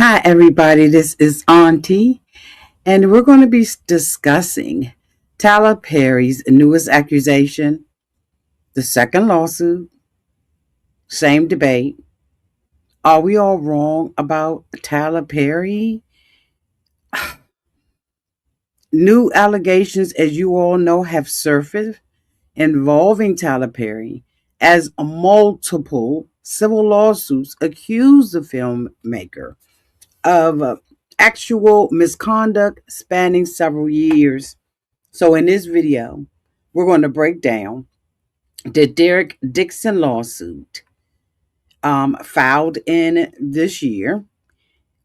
Hi, everybody. This is Auntie, and we're going to be discussing Tyler Perry's newest accusation, the second lawsuit, same debate. Are we all wrong about Tyler Perry? New allegations, as you all know, have surfaced involving Tyler Perry as multiple civil lawsuits accuse the filmmaker of actual misconduct spanning several years. So in this video, we're going to break down the Derek Dixon lawsuit filed in this year,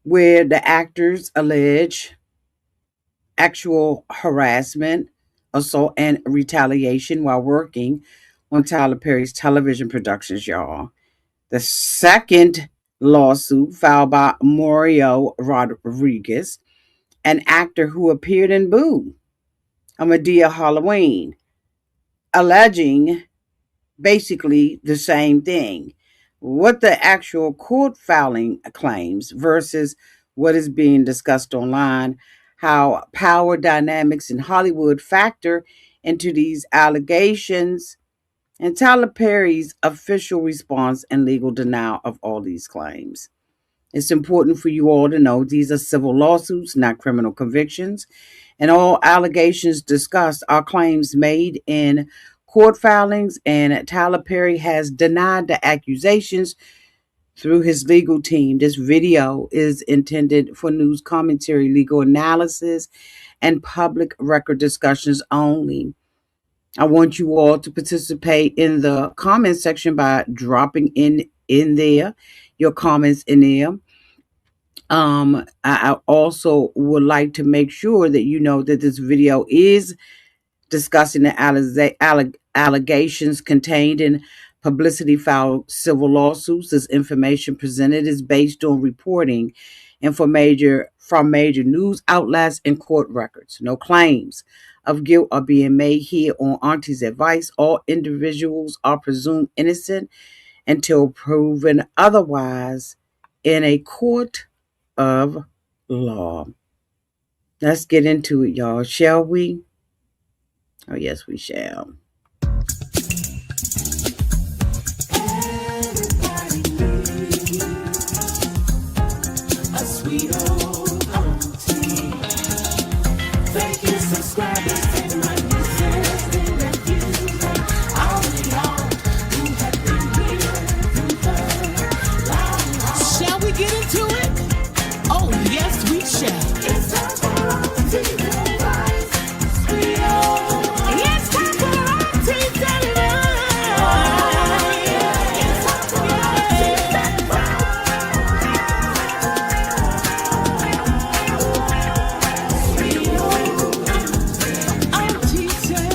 where the actors allege actual harassment, assault, and retaliation while working on Tyler Perry's television productions, y'all. The second lawsuit filed by Mario Rodriguez, an actor who appeared in Boo, a Madea Halloween, alleging basically the same thing. What the actual court filing claims versus what is being discussed online, how power dynamics in Hollywood factor into these allegations, and Tyler Perry's official response and legal denial of all these claims. It's important for you all to know these are civil lawsuits, not criminal convictions, and all allegations discussed are claims made in court filings, and Tyler Perry has denied the accusations through his legal team. This video is intended for news commentary, legal analysis, and public record discussions only. I want you all to participate in the comment section by dropping in there your comments in there. I also would like to make sure that you know that this video is discussing the allegations contained in publicity filed civil lawsuits. This information presented is based on reporting and from major news outlets and court records. No claims of guilt are being made here on Auntie's advice. All individuals are presumed innocent until proven otherwise in a court of law. Let's get into it, y'all, shall we? Oh, yes, we shall. A sweet old auntie. Thank you, subscribers, and my nieces and nephews, and all of y'all who have been here through the long haul. Shall we get into it? Oh, yes, we shall. It's time for Auntie Advice. Sweet old. It's time for Auntie Advice. It's time for Auntie Advice. Sweet old Auntie Advice.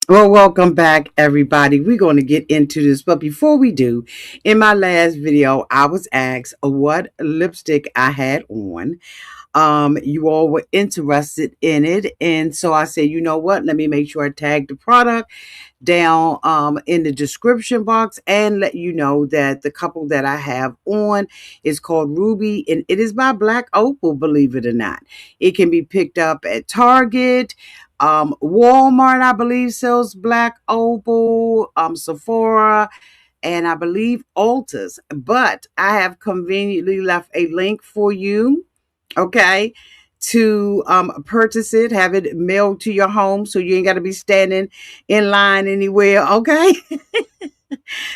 Well, welcome back, everybody. We're going to get into this. But before we do, in my last video, I was asked what lipstick I had on. You all were interested in it. And so I said, you know what? Let me make sure I tag the product down in the description box and let you know that the couple that I have on is called Ruby, and it is by Black Opal, believe it or not. It can be picked up at Target. Walmart, I believe, sells Black Opal, Sephora, and I believe Ulta's. But I have conveniently left a link for you, okay, to purchase it, have it mailed to your home so you ain't got to be standing in line anywhere, okay?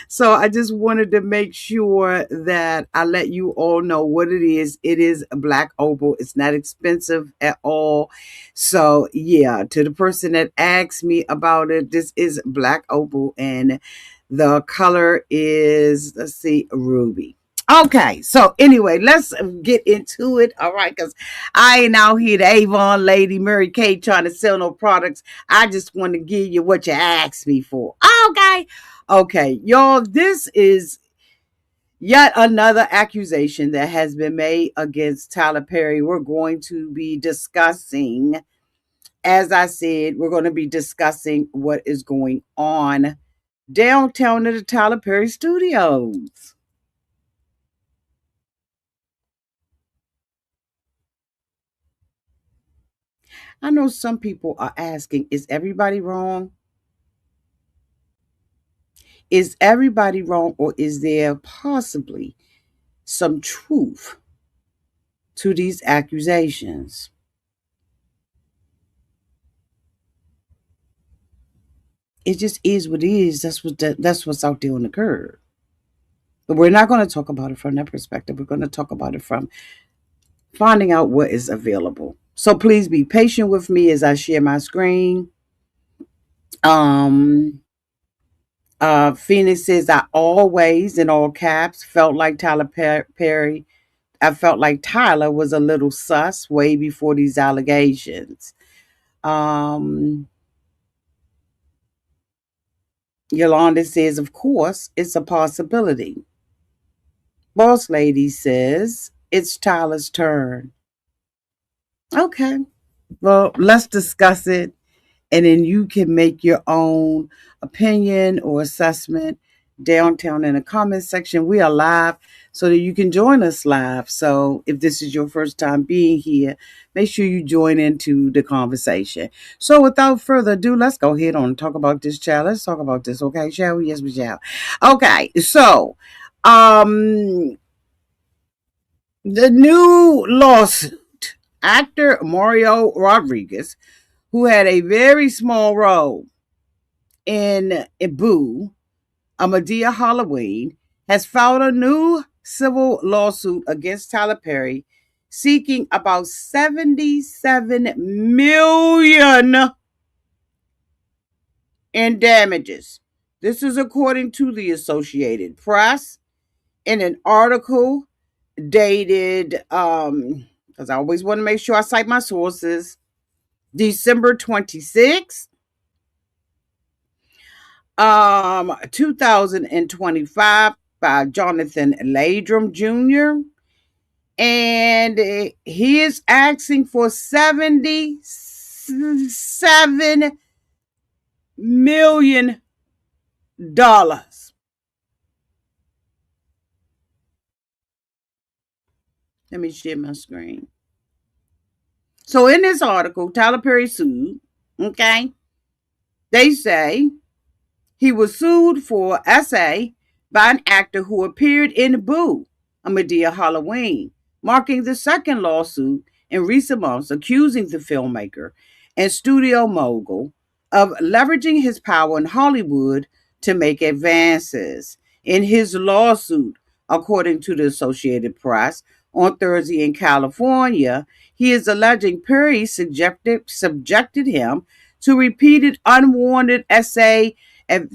So I just wanted to make sure that I let you all know what it is. It is a Black Opal. It's not expensive at all. So yeah, to the person that asked me about it, this is Black Opal, and the color is, let's see, ruby. Okay, so anyway, let's get into it. All right, because I ain't out here the Avon lady, Mary Kay, trying to sell no products. I just want to give you what you asked me for. Okay, y'all, this is yet another accusation that has been made against Tyler Perry. We're going to be discussing, as I said, we're going to be discussing what is going on downtown at the Tyler Perry Studios. I know some people are asking, is everybody wrong? Is everybody wrong, or is there possibly some truth to these accusations? It just is what it is. That's what's out there on the curb. But we're not going to talk about it from that perspective. We're going to talk about it from finding out what is available. So please be patient with me as I share my screen. Um, Phoenix says, I always, in all caps, felt like Perry. I felt like Tyler was a little sus way before these allegations. Um, Yolanda says, of course, it's a possibility. Boss Lady says, it's Tyler's turn. Okay. Well, let's discuss it, and then you can make your own opinion or assessment downtown in the comment section. We are live so that you can join us live. So if this is your first time being here, make sure you join into the conversation. So without further ado, let's go ahead on and talk about this, child. Let's talk about this, okay, shall we? Yes, we shall. Okay, so the new lawsuit, actor Mario Rodriguez, who had a very small role in Boo, a Madea Halloween, has filed a new civil lawsuit against Tyler Perry, seeking about $77 million in damages. This is according to the Associated Press in an article dated, because I always want to make sure I cite my sources, December 26th, 2025, by Jonathan Ladrum Jr. And he is asking for $77 million. Let me share my screen. So in this article, Tyler Perry sued, okay? They say he was sued for SA by an actor who appeared in Boo, a Madea Halloween, marking the second lawsuit in recent months accusing the filmmaker and studio mogul of leveraging his power in Hollywood to make advances. In his lawsuit, according to the Associated Press, on Thursday in California, he is alleging Perry subjected him to repeated unwanted SA as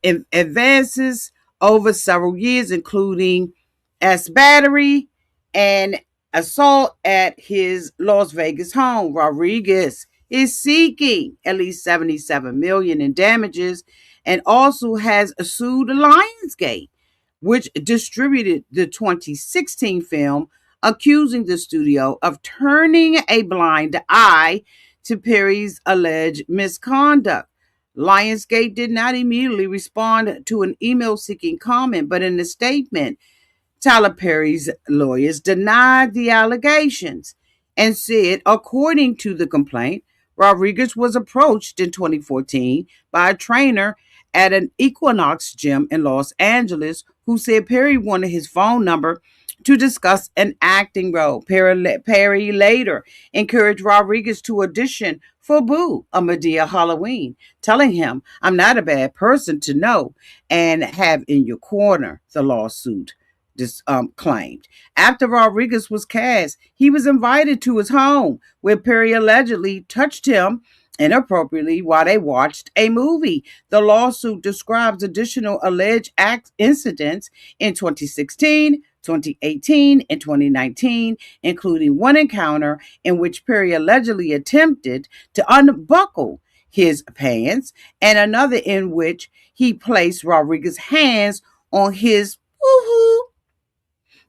advances over several years, including S battery and assault at his Las Vegas home. Rodriguez is seeking at least $77 million in damages, and also has sued Lionsgate, which distributed the 2016 film, accusing the studio of turning a blind eye to Perry's alleged misconduct. Lionsgate did not immediately respond to an email seeking comment, but in a statement, Tyler Perry's lawyers denied the allegations and said, according to the complaint, Rodriguez was approached in 2014 by a trainer at an Equinox gym in Los Angeles who said Perry wanted his phone number to discuss an acting role. Perry later encouraged Rodriguez to audition for Boo, a Madea Halloween, telling him, I'm not a bad person to know and have in your corner, the lawsuit claimed. After Rodriguez was cast, he was invited to his home where Perry allegedly touched him inappropriately while they watched a movie. The lawsuit describes additional alleged incidents in 2016, 2018, and 2019, including one encounter in which Perry allegedly attempted to unbuckle his pants, and another in which he placed Rodriguez's hands on his woohoo.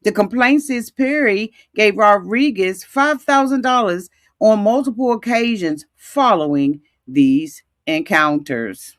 The complaint says Perry gave Rodriguez $5,000 on multiple occasions following these encounters.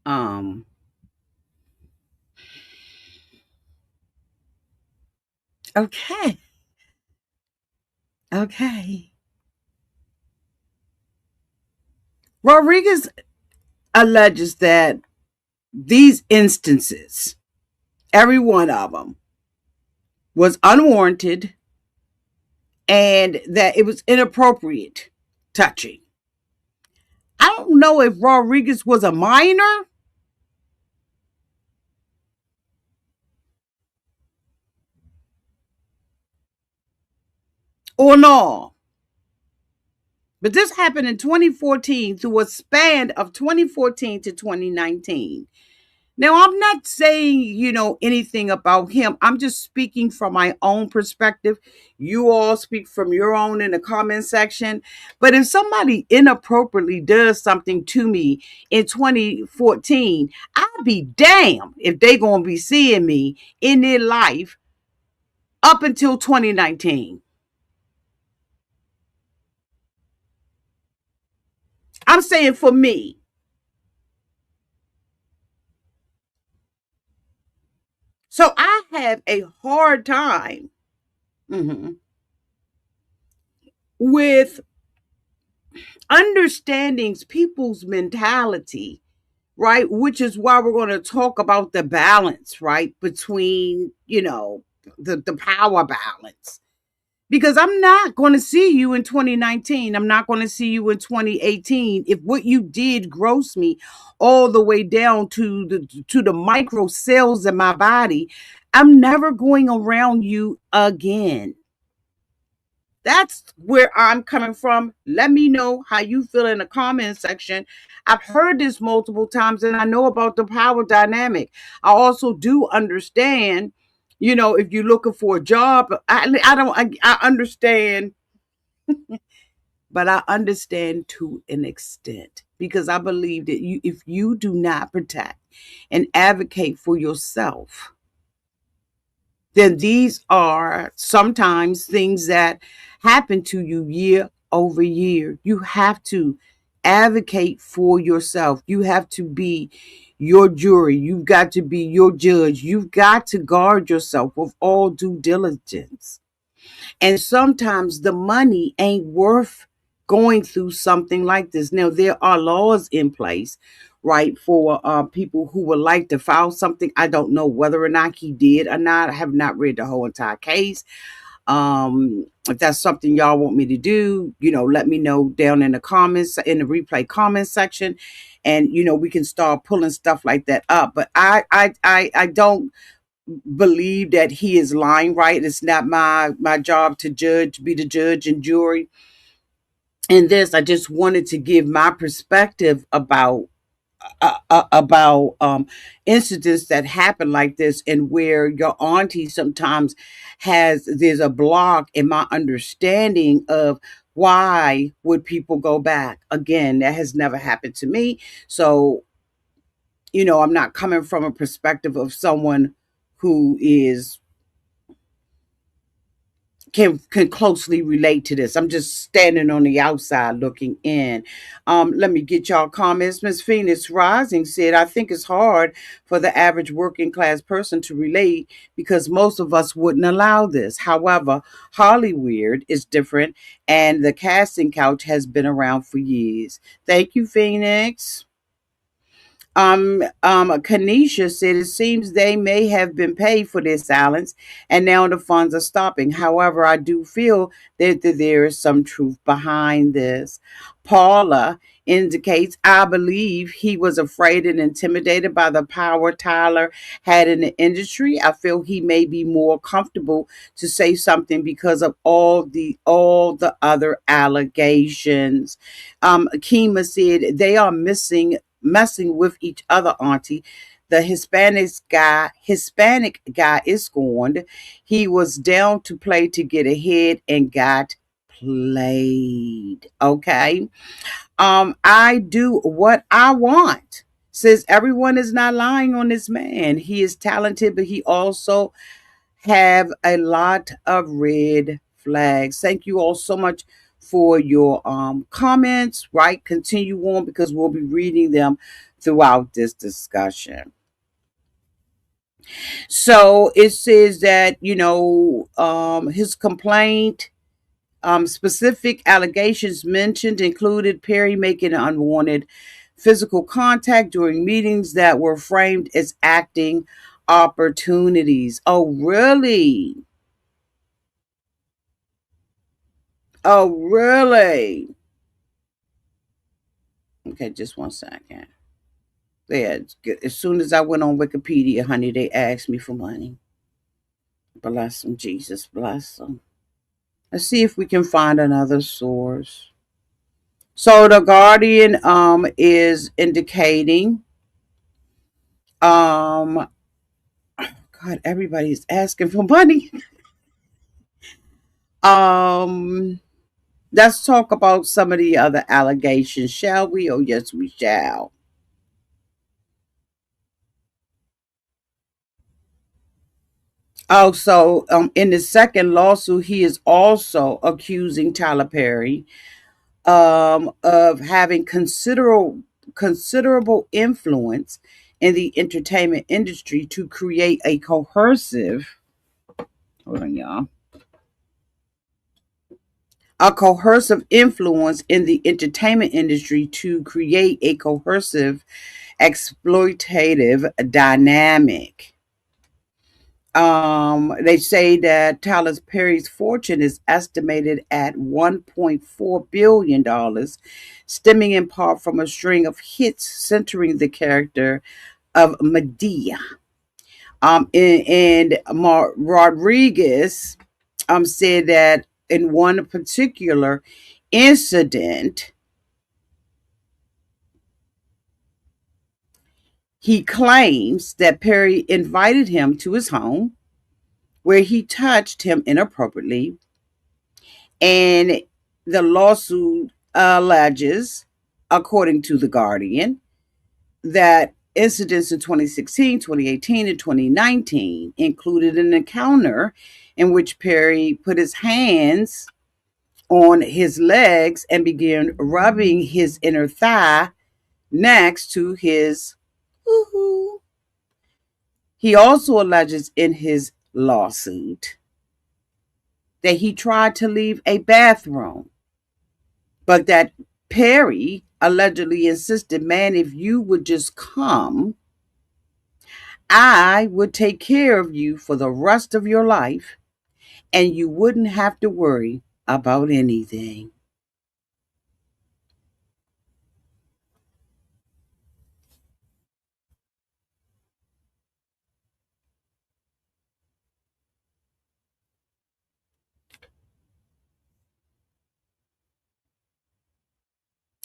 Um, okay. Okay. Rodriguez alleges that these instances, every one of them, was unwarranted and that it was inappropriate touching. I don't know if Rodriguez was a minor or no, but this happened in 2014 through a span of 2014 to 2019. Now, I'm not saying, anything about him. I'm just speaking from my own perspective. You all speak from your own in the comment section. But if somebody inappropriately does something to me in 2014, I'll be damned if they're going to be seeing me in their life up until 2019. I'm saying for me. So I have a hard time mhm, with understanding people's mentality, right? Which is why we're going to talk about the balance, right? Between, the power balance. Because I'm not going to see you in 2019. I'm not going to see you in 2018. If what you did gross me all the way down to the micro cells in my body, I'm never going around you again. That's where I'm coming from. Let me know how you feel in the comment section. I've heard this multiple times and I know about the power dynamic. I also do understand, if you're looking for a job, I don't, I understand, but I understand to an extent because I believe that if you do not protect and advocate for yourself, then these are sometimes things that happen to you year over year. You have to advocate for yourself. You have to be your jury. You've got to be your judge. You've got to guard yourself with all due diligence. And sometimes the money ain't worth going through something like this. Now, there are laws in place, right, for people who would like to file something. I don't know whether or not he did or not. I have not read the whole entire case. If that's something y'all want me to do, let me know down in the comments, in the replay comment section. And, we can start pulling stuff like that up. But I don't believe that he is lying, right? It's not my job to be the judge and jury in this. I just wanted to give my perspective about incidents that happen like this, and where your auntie sometimes there's a block in my understanding of why would people go back. Again, that has never happened to me. So, I'm not coming from a perspective of someone who is can closely relate to this. I'm just standing on the outside looking in. Let me get y'all comments. Miss Phoenix Rising said, I think it's hard for the average working class person to relate because most of us wouldn't allow this. However, Hollywood is different and the casting couch has been around for years. Thank you, Phoenix. Kanisha said it seems they may have been paid for their silence and now the funds are stopping. However, I do feel that there is some truth behind this. Paula indicates, I believe he was afraid and intimidated by the power Tyler had in the industry. I feel he may be more comfortable to say something because of all the other allegations. Kima said they are messing with each other, auntie. The Hispanic guy is scorned. He was down to play to get ahead and got played. Okay. I do what I want. Says everyone is not lying on this man. He is talented, but he also have a lot of red flags. Thank you all so much for your comments. Right, continue on because we'll be reading them throughout this discussion. So it says that his complaint. Specific allegations mentioned included Perry making unwanted physical contact during meetings that were framed as acting opportunities. Oh, really? Oh, really? Okay, just one second. Yeah, as soon as I went on Wikipedia, honey, they asked me for money. Bless them, Jesus, bless them. Let's see if we can find another source. So the Guardian is indicating um God, everybody's asking for money. um let's talk about some of the other allegations, shall we? Oh yes, we shall. Also, in the second lawsuit, he is also accusing Tyler Perry of having considerable influence in the entertainment industry to create a coercive, hold on, y'all, a coercive influence in the entertainment industry to create a coercive, exploitative dynamic. They say that Tyler Perry's fortune is estimated at $1.4 billion, stemming in part from a string of hits centering the character of Madea. And Rodriguez said that in one particular incident, he claims that Perry invited him to his home where he touched him inappropriately, and the lawsuit alleges, according to The Guardian, that incidents in 2016, 2018, and 2019 included an encounter in which Perry put his hands on his legs and began rubbing his inner thigh next to his woo-hoo. He also alleges in his lawsuit that he tried to leave a bathroom, but that Perry allegedly insisted, man, if you would just come, I would take care of you for the rest of your life and you wouldn't have to worry about anything.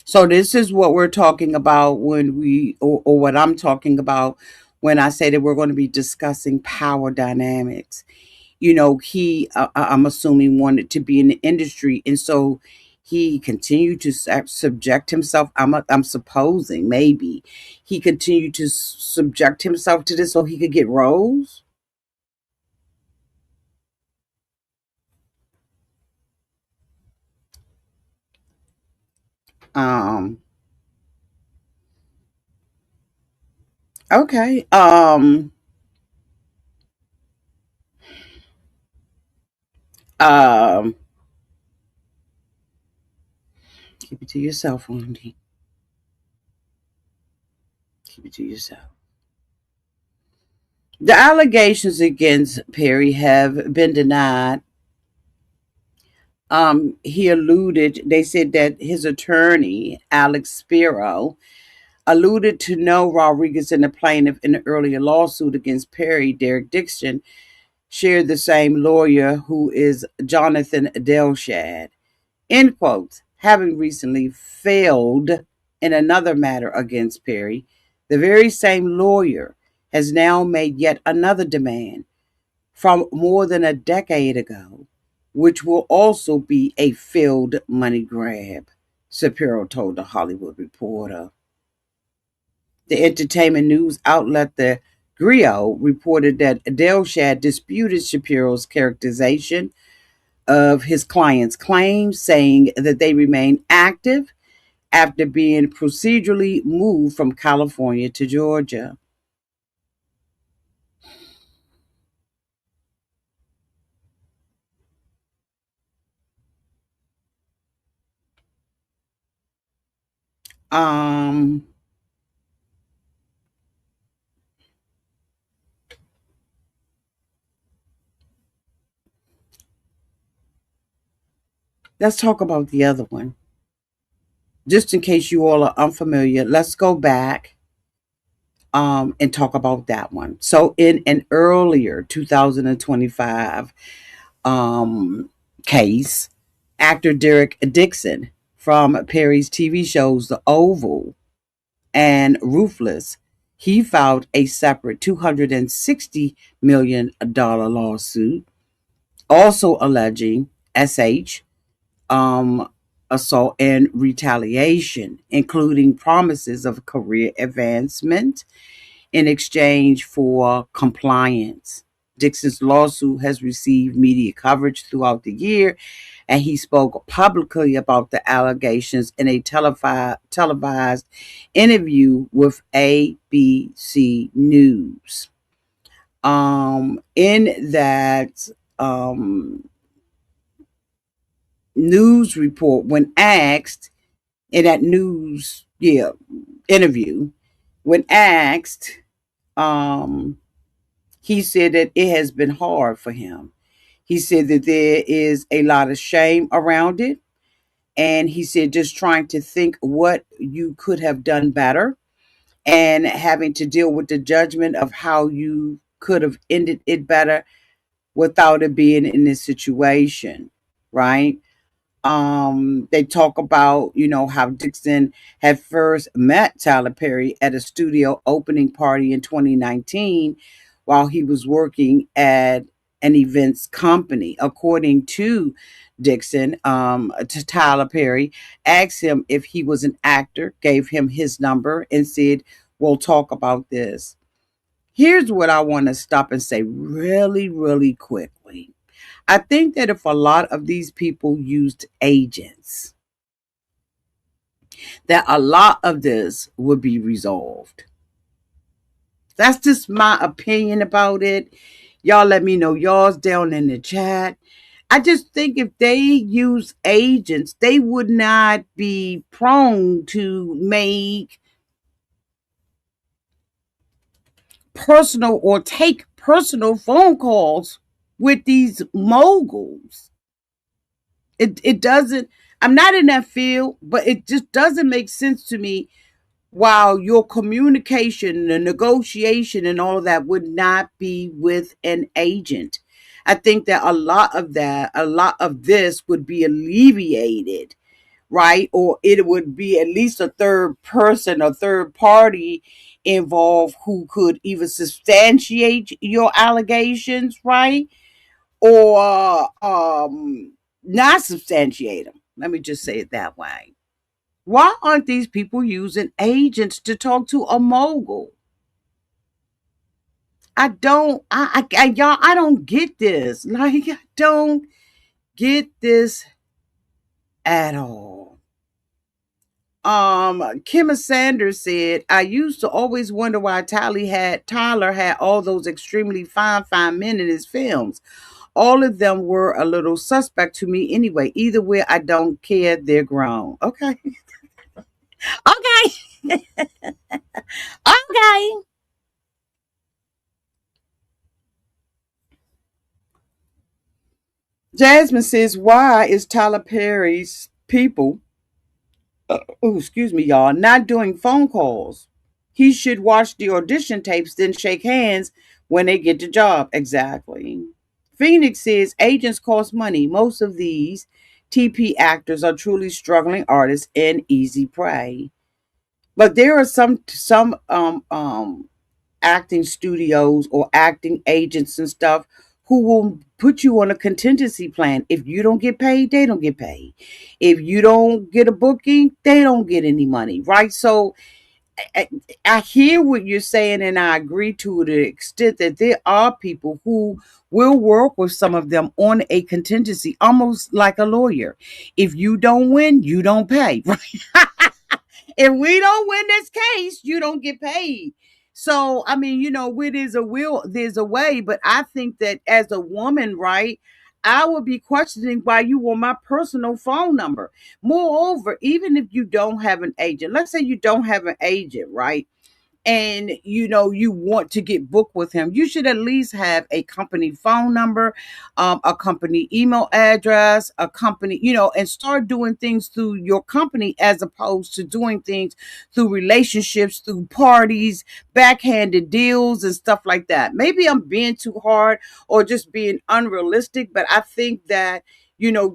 So this is what we're talking about or what I'm talking about when I say that we're going to be discussing power dynamics. He, I'm assuming, wanted to be in the industry, and so he continued to subject himself. I'm supposing maybe he continued to subject himself to this so he could get roles. Um. Okay. Um. Keep it to yourself, Wendy. Keep it to yourself. The allegations against Perry have been denied. He alluded, they said that his attorney, Alex Spiro, alluded to know Rodriguez and the plaintiff in the earlier lawsuit against Perry. Derek Dixon shared the same lawyer, who is Jonathan Delshad. End quotes. Having recently failed in another matter against Perry, the very same lawyer has now made yet another demand from more than a decade ago, which will also be a failed money grab, Shapiro told the Hollywood Reporter. The entertainment news outlet, The Griot reported that Delshad disputed Shapiro's characterization of his client's claims, saying that they remain active after being procedurally moved from California to Georgia. Um, let's talk about the other one. Just in case you all are unfamiliar, let's go back and talk about that one. So, in an earlier 2025 um, case, actor Derek Dixon from Perry's TV shows The Oval and Ruthless, he filed a separate $260 million lawsuit, also alleging SH assault and retaliation, including promises of career advancement in exchange for compliance. Dixon's lawsuit has received media coverage throughout the year, and he spoke publicly about the allegations in a televised interview with ABC News. In that news report, when asked in that news interview, when asked, um, he said that it has been hard for him. He said that there is a lot of shame around it. And he said, just trying to think what you could have done better and having to deal with the judgment of how you could have ended it better without it being in this situation. Right. They talk about, how Dixon had first met Tyler Perry at a studio opening party in 2019 while he was working at an events company. According to Dixon, to Tyler Perry, asked him if he was an actor, gave him his number, and said, "We'll talk about this." Here's what I want to stop and say really, really quickly. I think that if a lot of these people used agents, that a lot of this would be resolved. That's just my opinion about it. Y'all let me know y'all's down in the chat. I just think if they use agents, they would not be prone to make personal or take personal phone calls with these moguls. It doesn't, I'm not in that field, but it just doesn't make sense to me. While your communication, the negotiation, and all of that would not be with an agent, I think that a lot of this would be alleviated, right? Or it would be at least a third person, a third party involved who could either substantiate your allegations, right? Or not substantiate them. Let me just say it that way. Why aren't these people using agents to talk to a mogul? I don't, y'all, I don't get this. Like, I don't get this at all. Kim Sanders said, I used to always wonder why Tyler had all those extremely fine men in his films. All of them were a little suspect to me anyway. Either way, I don't care. They're grown. Okay. Okay. Okay. Jasmine says, why is Tyler Perry's people, excuse me, y'all, not doing phone calls? He should watch the audition tapes, then shake hands when they get the job. Exactly. Phoenix says, agents cost money. Most of these TP actors are truly struggling artists and easy prey. But there are some acting studios or acting agents and stuff who will put you on a contingency plan. If you don't get paid, they don't get paid. If you don't get a booking, they don't get any money, right? So I, I hear what you're saying, and I agree to the extent that there are people who will work with some of them on a contingency, almost like a lawyer. If you don't win, you don't pay. If we don't win this case, you don't get paid. So, I mean, where there's a will, there's a way. But I think that as a woman, right, I would be questioning why you want my personal phone number. Moreover, even if you don't have an agent, let's say you don't have an agent, right? And you want to get booked with him, you should at least have a company phone number, a company email address, a company, and start doing things through your company as opposed to doing things through relationships, through parties, backhanded deals and stuff like that. Maybe I'm being too hard or just being unrealistic, but I think that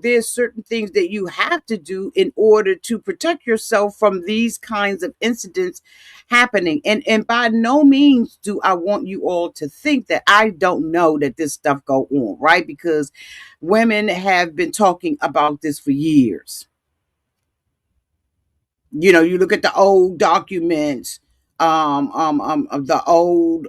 there's certain things that you have to do in order to protect yourself from these kinds of incidents happening. And by no means do I want you all to think that I don't know that this stuff go on, right? Because women have been talking about this for years. You look at the old documents, of the old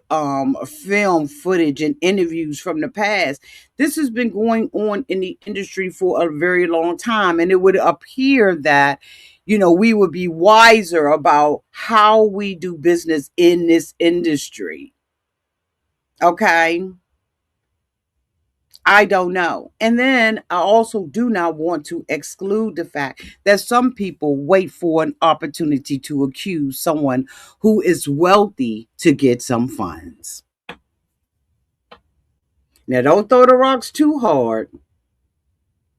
film footage and interviews from the past. This has been going on in the industry for a very long time, and it would appear that we would be wiser about how we do business in this industry. Okay. I don't know. And then I also do not want to exclude the fact that some people wait for an opportunity to accuse someone who is wealthy to get some funds. Now, don't throw the rocks too hard,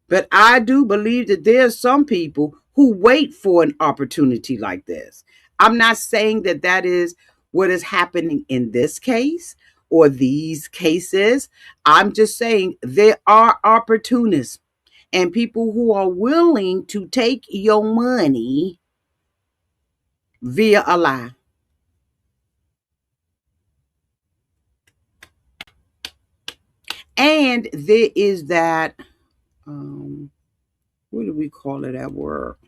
but I do believe that there are some people who wait for an opportunity like this. I'm not saying that that is what is happening in this case or these cases. I'm just saying there are opportunists and people who are willing to take your money via a lie. And there is that, what do we call it at work?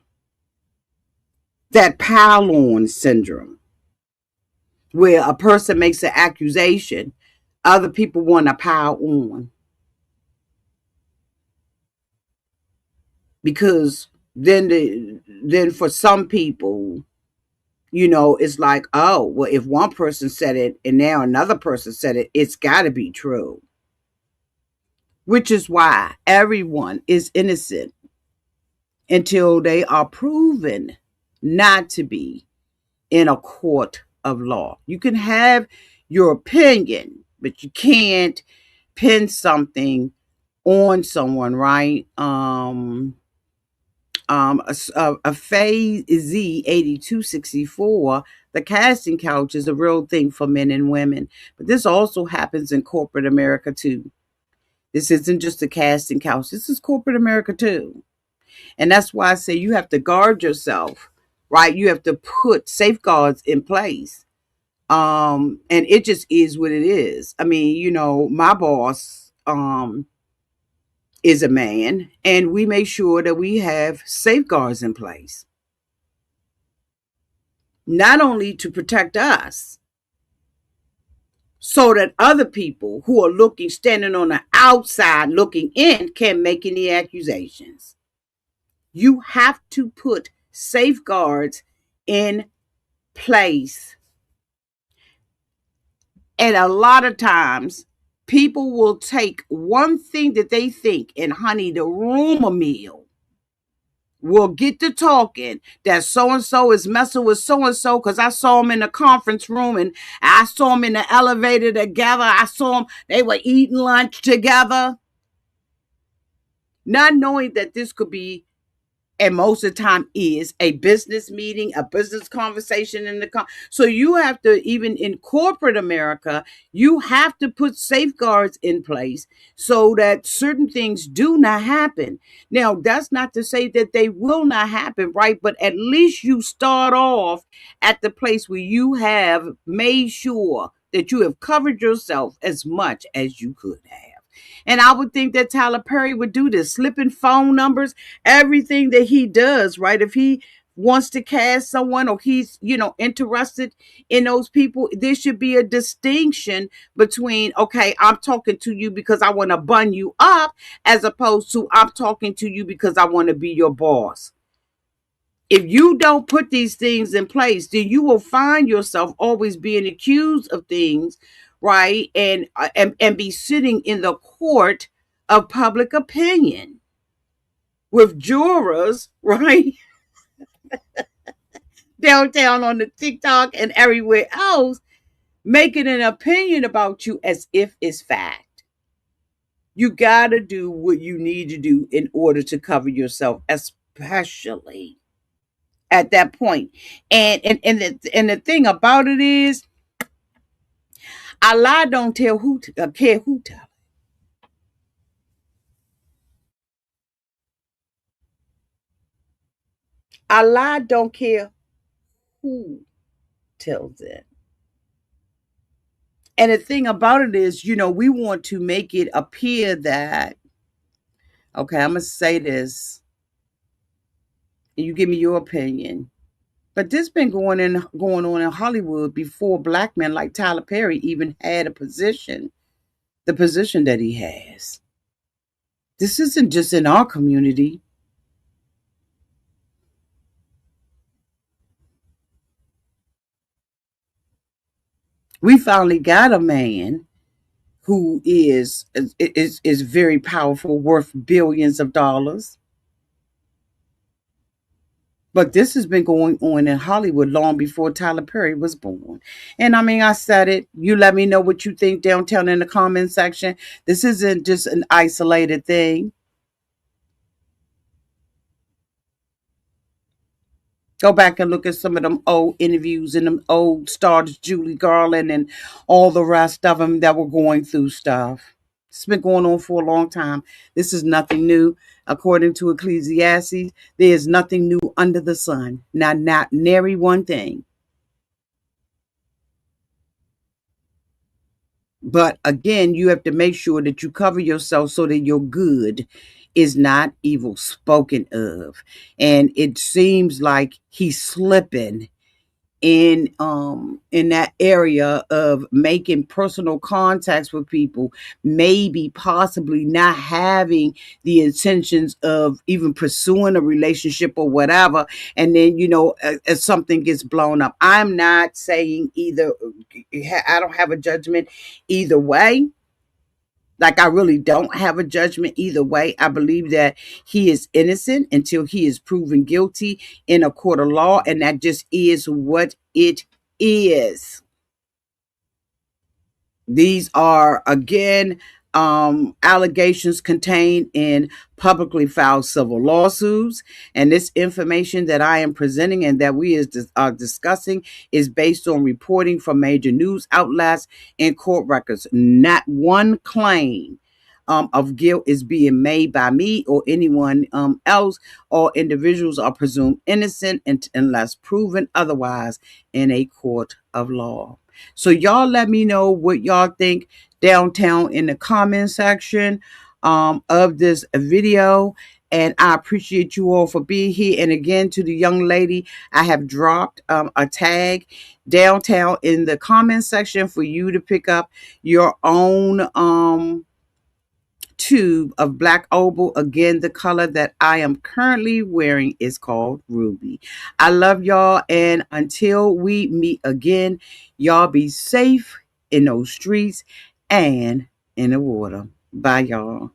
That pile on syndrome, where a person makes an accusation, other people want to pile on. Because then for some people, it's like, oh, well, if one person said it and now another person said it, it's got to be true. Which is why everyone is innocent until they are proven not to be in a court of law. You can have your opinion, but you can't pin something on someone, right? A Phase Z 8264, the casting couch is a real thing for men and women. But this also happens in corporate America too. This isn't just a casting couch. This is corporate America too. And that's why I say you have to guard yourself, right? You have to put safeguards in place. And it just is what it is. I mean, my boss is a man, and we make sure that we have safeguards in place. Not only to protect us, so that other people who are looking, standing on the outside looking in, can't make any accusations. You have to put safeguards in place. And a lot of times, people will take one thing that they think and honey the rumor mill will get to talking that so and so is messing with so and so because I saw them in the conference room and I saw them in the elevator together. I saw them, they were eating lunch together. Not knowing that this could be, and most of the time is, a business meeting, a business conversation in the so you have to, even in corporate America, you have to put safeguards in place so that certain things do not happen. Now, that's not to say that they will not happen, right? But at least you start off at the place where you have made sure that you have covered yourself as much as you could have. And I would think that Tyler Perry would do this, slipping phone numbers, everything that he does, right? If he wants to cast someone, or he's, interested in those people, there should be a distinction between, okay, I'm talking to you because I want to bun you up, as opposed to I'm talking to you because I want to be your boss. If you don't put these things in place, then you will find yourself always being accused of things, right? And be sitting in the court of public opinion with jurors, right? Downtown on the TikTok and everywhere else, making an opinion about you as if it's fact. You got to do what you need to do in order to cover yourself, especially at that point. And the thing about it is, Allah don't tell who care who tell. Allah don't care who tells it. And the thing about it is, we want to make it appear that, okay, I'm gonna say this, and you give me your opinion. But this been going on in Hollywood before black men like Tyler Perry even had the position that he has. This isn't just in our community. We finally got a man who is very powerful, worth billions of dollars. But this has been going on in Hollywood long before Tyler Perry was born. And I mean, I said it. You let me know what you think downtown in the comment section. This isn't just an isolated thing. Go back and look at some of them old interviews and them old stars, Julie Garland and all the rest of them that were going through stuff. It's been going on for a long time. This is nothing new. According to Ecclesiastes, there is nothing new under the sun. Not nary one thing. But again, you have to make sure that you cover yourself so that your good is not evil spoken of. And it seems like he's slipping in that area of making personal contacts with people, maybe possibly not having the intentions of even pursuing a relationship or whatever, and then as something gets blown up. I'm not saying either. I don't have a judgment either way. Like, I really don't have a judgment either way. I believe that he is innocent until he is proven guilty in a court of law, and that just is what it is. These are, again, allegations contained in publicly filed civil lawsuits. And this information that I am presenting and that we are discussing is based on reporting from major news outlets and court records. Not one claim of guilt is being made by me or anyone else. All individuals are presumed innocent unless proven otherwise in a court of law. So y'all let me know what y'all think downtown in the comment section of this video. And I appreciate you all for being here. And again, to the young lady, I have dropped a tag downtown in the comment section for you to pick up your own tube of black opal. Again, the color that I am currently wearing is called ruby. I love y'all, and until we meet again, y'all be safe in those streets and in the water. Bye, y'all.